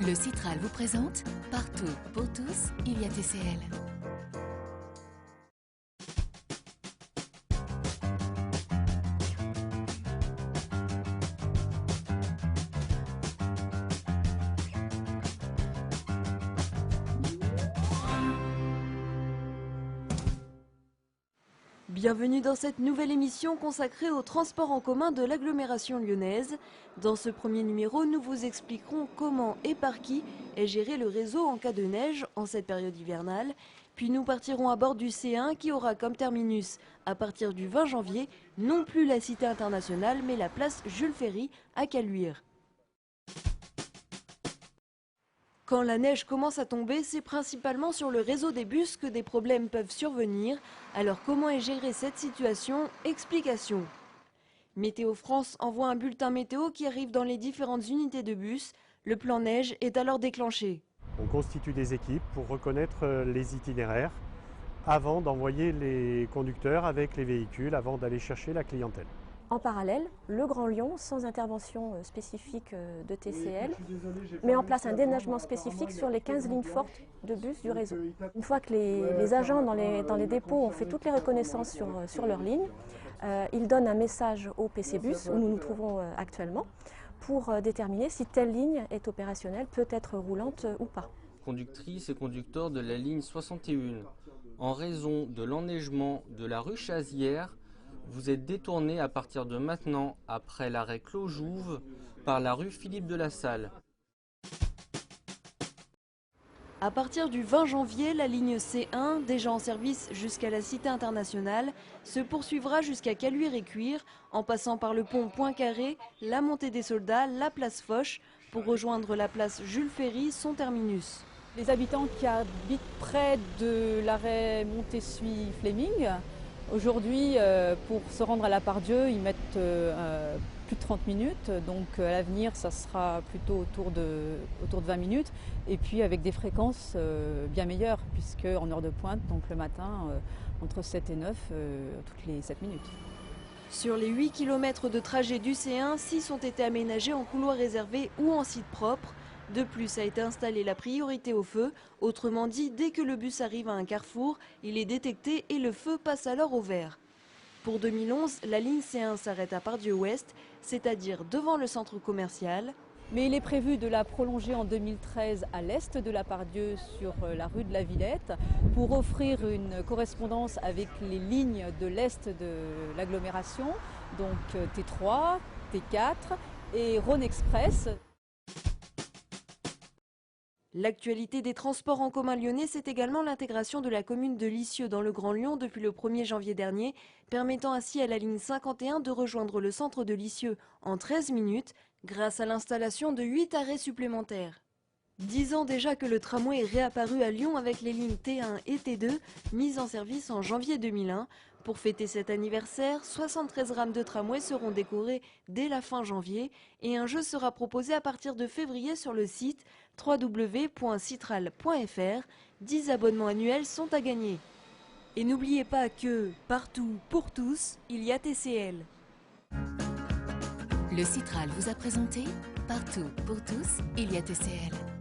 Le Citral vous présente Partout pour tous, il y a TCL. Bienvenue dans cette nouvelle émission consacrée au transport en commun de l'agglomération lyonnaise. Dans ce premier numéro, nous vous expliquerons comment et par qui est géré le réseau en cas de neige en cette période hivernale. Puis nous partirons à bord du C1 qui aura comme terminus, à partir du 20 janvier, non plus la Cité internationale mais la place Jules Ferry à Caluire. Quand la neige commence à tomber, c'est principalement sur le réseau des bus que des problèmes peuvent survenir. Alors comment est gérée cette situation? Explication. Météo France envoie un bulletin météo qui arrive dans les différentes unités de bus. Le plan neige est alors déclenché. On constitue des équipes pour reconnaître les itinéraires avant d'envoyer les conducteurs avec les véhicules, avant d'aller chercher la clientèle. En parallèle, le Grand Lyon, sans intervention spécifique de TCL, met en place un déneigement spécifique sur les 15 lignes fortes de bus du réseau. Une fois que les agents dans les dépôts ont fait toutes les reconnaissances sur leur ligne, ils donnent un message au PC Bus, où nous nous trouvons actuellement, pour déterminer si telle ligne est opérationnelle, peut être roulante ou pas. Conductrice et conducteur de la ligne 61, en raison de l'enneigement de la rue Chazière, vous êtes détourné à partir de maintenant, après l'arrêt Clos-Jouve, par la rue Philippe de la Salle. À partir du 20 janvier, la ligne C1, déjà en service jusqu'à la Cité internationale, se poursuivra jusqu'à Caluire et Cuire, en passant par le pont Poincaré, la montée des Soldats, la place Foch, pour rejoindre la place Jules Ferry, son terminus. Les habitants qui habitent près de l'arrêt Montessuie-Fleming, aujourd'hui, pour se rendre à la Part-Dieu, ils mettent plus de 30 minutes. Donc à l'avenir, ça sera plutôt autour de 20 minutes. Et puis avec des fréquences bien meilleures, puisque en heure de pointe, donc le matin, entre 7 et 9, toutes les 7 minutes. Sur les 8 km de trajet du C1, 6 ont été aménagés en couloir réservé ou en site propre. De plus, a été installée la priorité au feu. Autrement dit, dès que le bus arrive à un carrefour, il est détecté et le feu passe alors au vert. Pour 2011, la ligne C1 s'arrête à Part-Dieu-Ouest, c'est-à-dire devant le centre commercial. Mais il est prévu de la prolonger en 2013 à l'est de la Part-Dieu sur la rue de la Villette pour offrir une correspondance avec les lignes de l'est de l'agglomération, donc T3, T4 et Rhône Express. L'actualité des transports en commun lyonnais, c'est également l'intégration de la commune de Lisieux dans le Grand Lyon depuis le 1er janvier dernier, permettant ainsi à la ligne 51 de rejoindre le centre de Lisieux en 13 minutes grâce à l'installation de 8 arrêts supplémentaires. 10 ans déjà que le tramway est réapparu à Lyon avec les lignes T1 et T2, mises en service en janvier 2001. Pour fêter cet anniversaire, 73 rames de tramway seront décorées dès la fin janvier et un jeu sera proposé à partir de février sur le site www.citral.fr. 10 abonnements annuels sont à gagner. Et n'oubliez pas que, partout, pour tous, il y a TCL. Le Citral vous a présenté Partout pour tous, il y a TCL.